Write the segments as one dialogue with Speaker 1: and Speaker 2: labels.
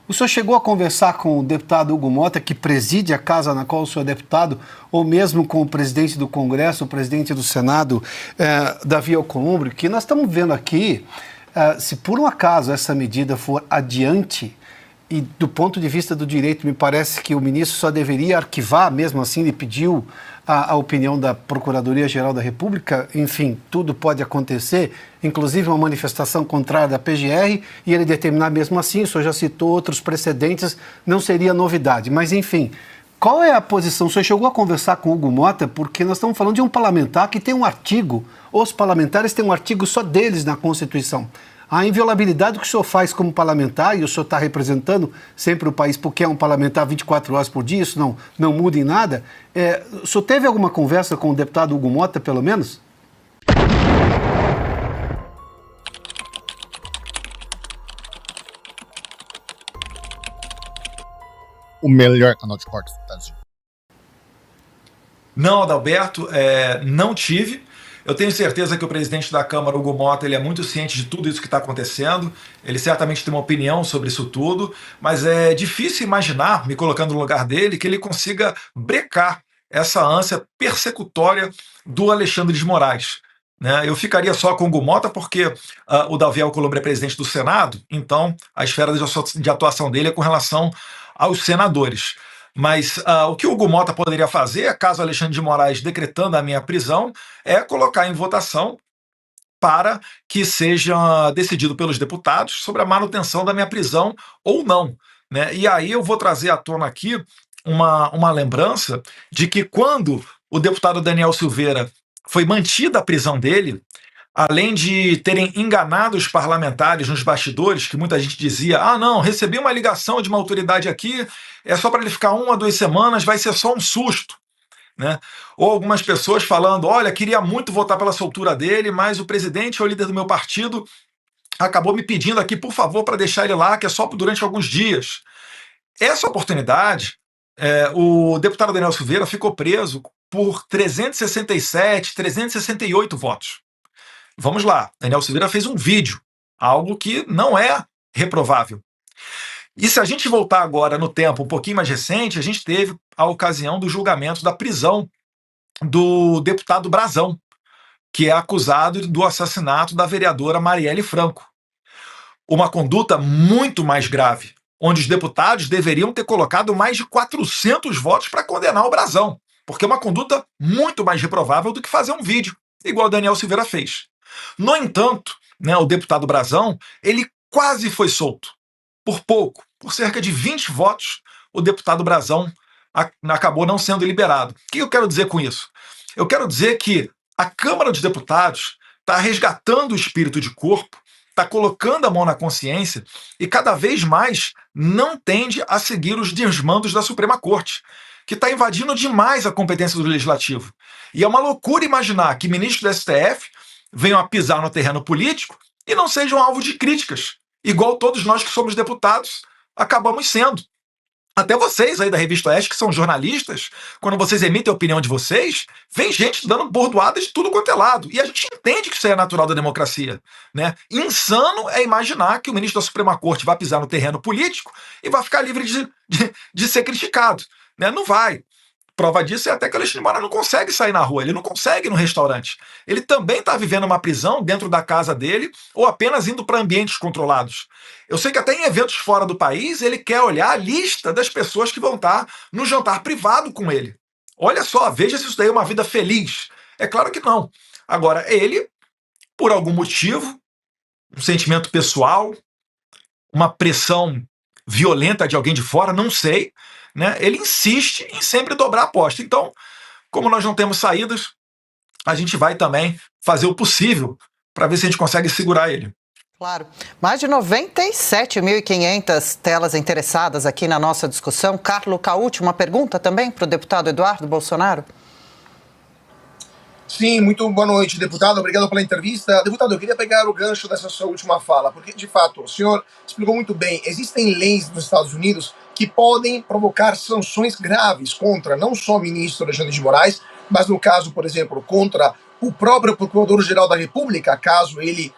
Speaker 1: O senhor chegou a conversar com o deputado Hugo Mota, que preside a casa na qual o senhor é deputado, ou mesmo com o presidente do Congresso, o presidente do Senado, Davi Alcolumbre, que nós estamos vendo aqui, se por um acaso essa medida for adiante, e do ponto de vista do direito, me parece que o ministro só deveria arquivar, mesmo assim ele pediu a opinião da Procuradoria-Geral da República, enfim, tudo pode acontecer, inclusive uma manifestação contrária da PGR, e ele determinar mesmo assim, o senhor já citou outros precedentes, não seria novidade. Mas, enfim, qual é a posição? O senhor chegou a conversar com o Hugo Mota, porque nós estamos falando de um parlamentar que tem um artigo, os parlamentares têm um artigo só deles na Constituição. A inviolabilidade que o senhor faz como parlamentar, e o senhor está representando sempre o país porque é um parlamentar 24 horas por dia, isso não muda em nada. O senhor teve alguma conversa com o deputado Hugo Mota, pelo menos?
Speaker 2: O melhor canal de cortes do Brasil.
Speaker 3: Não, Adalberto, não tive. Eu tenho certeza que o presidente da Câmara, Hugo Mota, ele é muito ciente de tudo isso que está acontecendo. Ele certamente tem uma opinião sobre isso tudo, mas é difícil imaginar, me colocando no lugar dele, que ele consiga brecar essa ânsia persecutória do Alexandre de Moraes. Né? Eu ficaria só com o Hugo Mota porque o Davi Alcolumbre é presidente do Senado, então a esfera de atuação dele é com relação aos senadores. Mas o que o Hugo Mota poderia fazer, caso Alexandre de Moraes decretando a minha prisão, é colocar em votação para que seja decidido pelos deputados sobre a manutenção da minha prisão ou não. Né? E aí eu vou trazer à tona aqui uma lembrança de que quando o deputado Daniel Silveira foi mantida a prisão dele, além de terem enganado os parlamentares nos bastidores, que muita gente dizia, não, recebi uma ligação de uma autoridade aqui, é só para ele ficar 1 a 2 semanas, vai ser só um susto. Né? Ou algumas pessoas falando, olha, queria muito votar pela soltura dele, mas o presidente ou o líder do meu partido acabou me pedindo aqui, por favor, para deixar ele lá, que é só durante alguns dias. Essa oportunidade, o deputado Daniel Silveira ficou preso por 367, 368 votos. Vamos lá, Daniel Silveira fez um vídeo, algo que não é reprovável. E se a gente voltar agora no tempo um pouquinho mais recente, a gente teve a ocasião do julgamento da prisão do deputado Brazão, que é acusado do assassinato da vereadora Marielle Franco. Uma conduta muito mais grave, onde os deputados deveriam ter colocado mais de 400 votos para condenar o Brazão, porque é uma conduta muito mais reprovável do que fazer um vídeo, igual o Daniel Silveira fez. No entanto, né, o deputado Brazão, ele quase foi solto. Por pouco, por cerca de 20 votos, o deputado Brazão acabou não sendo liberado. O que eu quero dizer com isso? Eu quero dizer que a Câmara dos Deputados está resgatando o espírito de corpo, está colocando a mão na consciência e cada vez mais não tende a seguir os desmandos da Suprema Corte, que está invadindo demais a competência do Legislativo. E é uma loucura imaginar que ministros do STF venham a pisar no terreno político e não sejam alvo de críticas, igual todos nós que somos deputados acabamos sendo. Até vocês aí da Revista Oeste, que são jornalistas, quando vocês emitem a opinião de vocês, vem gente dando bordoadas de tudo quanto é lado. E a gente entende que isso é natural da democracia. Né? Insano é imaginar que o ministro da Suprema Corte vai pisar no terreno político e vai ficar livre de ser criticado. Né? Não vai. Prova disso é até que o Alexandre de Moraes não consegue sair na rua, ele não consegue ir no restaurante. Ele também está vivendo uma prisão dentro da casa dele ou apenas indo para ambientes controlados. Eu sei que até em eventos fora do país ele quer olhar a lista das pessoas que vão estar no jantar privado com ele. Olha só, veja se isso daí é uma vida feliz. É claro que não. Agora, ele, por algum motivo, um sentimento pessoal, uma pressão violenta de alguém de fora, não sei, né? Ele insiste em sempre dobrar a aposta. Então, como nós não temos saídas, a gente vai também fazer o possível para ver se a gente consegue segurar ele.
Speaker 4: Claro. Mais de 97.500 telas interessadas aqui na nossa discussão. Carlo Cauti, uma pergunta também para o deputado Eduardo Bolsonaro?
Speaker 5: Sim, muito boa noite, deputado. Obrigado pela entrevista. Deputado, eu queria pegar o gancho dessa sua última fala, porque, de fato, o senhor explicou muito bem. Existem leis nos Estados Unidos que podem provocar sanções graves contra não só o ministro Alexandre de Moraes, mas, no caso, por exemplo, contra o próprio Procurador-Geral da República, caso ele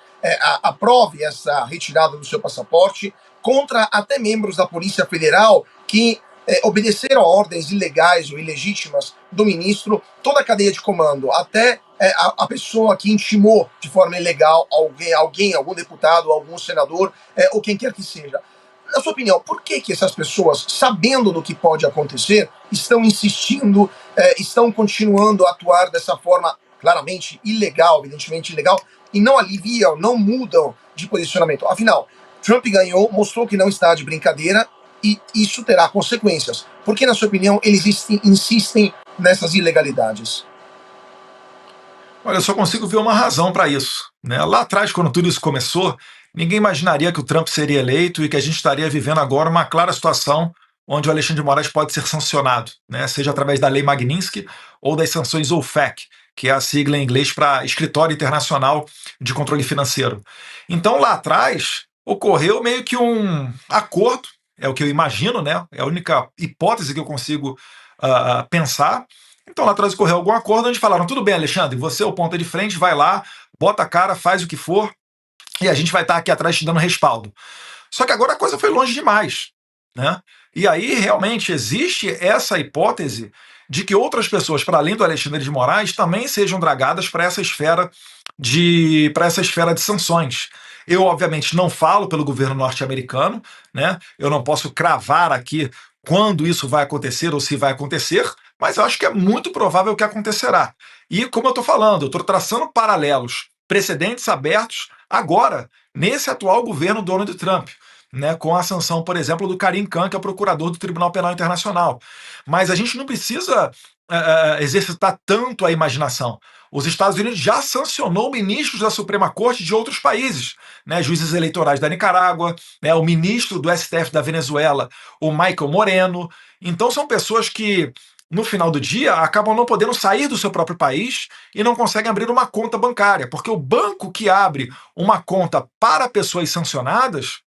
Speaker 5: aprove essa retirada do seu passaporte, contra até membros da Polícia Federal que obedeceram a ordens ilegais ou ilegítimas do ministro, toda a cadeia de comando, até a pessoa que intimou de forma ilegal algum deputado, algum senador, ou quem quer que seja. Na sua opinião, por que essas pessoas, sabendo do que pode acontecer, estão insistindo, estão continuando a atuar dessa forma claramente ilegal, evidentemente ilegal, e não aliviam, não mudam de posicionamento? Afinal, Trump ganhou, mostrou que não está de brincadeira, e isso terá consequências. Por que, na sua opinião, eles insistem nessas ilegalidades?
Speaker 3: Olha, eu só consigo ver uma razão para isso, né? Lá atrás, quando tudo isso começou, ninguém imaginaria que o Trump seria eleito e que a gente estaria vivendo agora uma clara situação onde o Alexandre de Moraes pode ser sancionado, né? Seja através da Lei Magnitsky ou das sanções OFAC, que é a sigla em inglês para Escritório Internacional de Controle Financeiro. Então, lá atrás, ocorreu meio que um acordo, é o que eu imagino, né? É a única hipótese que eu consigo pensar. Então, lá atrás ocorreu algum acordo onde falaram: tudo bem, Alexandre, você é o ponta de frente, vai lá, bota a cara, faz o que for, e a gente vai estar aqui atrás te dando respaldo. Só que agora a coisa foi longe demais, né? E aí, realmente, existe essa hipótese de que outras pessoas, para além do Alexandre de Moraes, também sejam dragadas para essa esfera de sanções. Eu, obviamente, não falo pelo governo norte-americano, né? Eu não posso cravar aqui quando isso vai acontecer ou se vai acontecer, mas eu acho que é muito provável que acontecerá. E, como eu estou falando, eu estou traçando paralelos, precedentes abertos, agora, nesse atual governo Donald Trump, né, com a sanção, por exemplo, do Karim Khan, que é o procurador do Tribunal Penal Internacional. Mas a gente não precisa exercitar tanto a imaginação. Os Estados Unidos já sancionou ministros da Suprema Corte de outros países, né, juízes eleitorais da Nicarágua, né, o ministro do STF da Venezuela, o Michael Moreno. Então são pessoas que, no final do dia, acabam não podendo sair do seu próprio país e não conseguem abrir uma conta bancária, porque o banco que abre uma conta para pessoas sancionadas,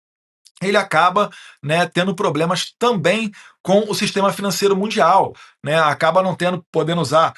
Speaker 3: ele acaba, né, tendo problemas também com o sistema financeiro mundial, né, acaba não podendo usar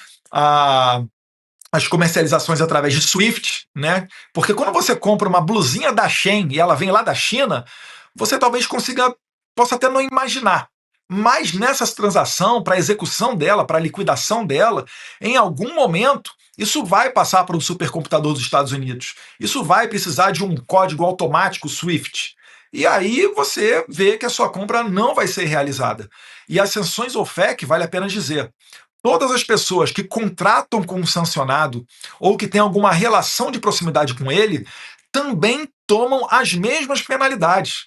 Speaker 3: as comercializações através de SWIFT, né, porque quando você compra uma blusinha da Shein e ela vem lá da China, você talvez possa até não imaginar, mas nessa transação, para a execução dela, para a liquidação dela, em algum momento, isso vai passar para um supercomputador dos Estados Unidos. Isso vai precisar de um código automático SWIFT. E aí você vê que a sua compra não vai ser realizada. E as sanções OFAC, vale a pena dizer, todas as pessoas que contratam com um sancionado ou que têm alguma relação de proximidade com ele também tomam as mesmas penalidades.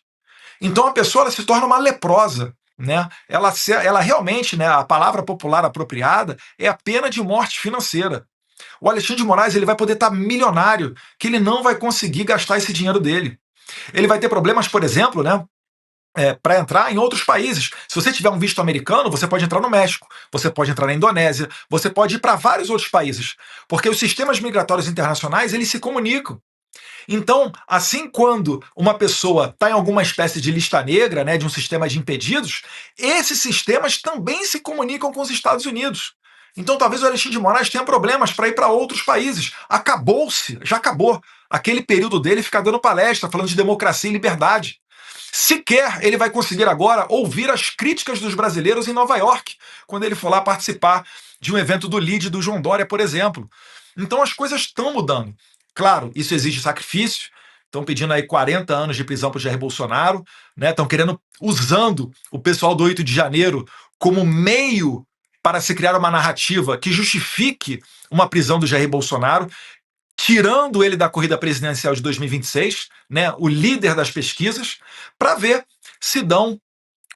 Speaker 3: Então a pessoa se torna uma leprosa, né? Ela realmente, né, a palavra popular apropriada é a pena de morte financeira. O Alexandre de Moraes ele vai poder estar milionário, que ele não vai conseguir gastar esse dinheiro dele. Ele vai ter problemas, por exemplo, né, para entrar em outros países. Se você tiver um visto americano, você pode entrar no México, você pode entrar na Indonésia, você pode ir para vários outros países, porque os sistemas migratórios internacionais eles se comunicam. Então, assim, quando uma pessoa está em alguma espécie de lista negra, né, de um sistema de impedidos, esses sistemas também se comunicam com os Estados Unidos. Então, talvez o Alexandre de Moraes tenha problemas para ir para outros países. Já acabou aquele período dele ficar dando palestra, falando de democracia e liberdade. Sequer ele vai conseguir agora ouvir as críticas dos brasileiros em Nova York, quando ele for lá participar de um evento do LIDE do João Dória, por exemplo. Então as coisas estão mudando. Claro, isso exige sacrifício. Estão pedindo aí 40 anos de prisão para o Jair Bolsonaro, né? Estão usando o pessoal do 8 de janeiro como meio para se criar uma narrativa que justifique uma prisão do Jair Bolsonaro, tirando ele da corrida presidencial de 2026, né, o líder das pesquisas, para ver se dão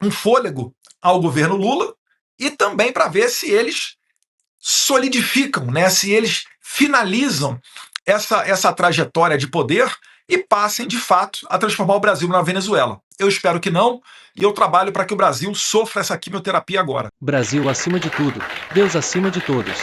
Speaker 3: um fôlego ao governo Lula e também para ver se eles solidificam, né, se eles finalizam essa trajetória de poder e passem, de fato, a transformar o Brasil na Venezuela. Eu espero que não, e eu trabalho para que o Brasil sofra essa quimioterapia agora.
Speaker 6: Brasil acima de tudo, Deus acima de todos.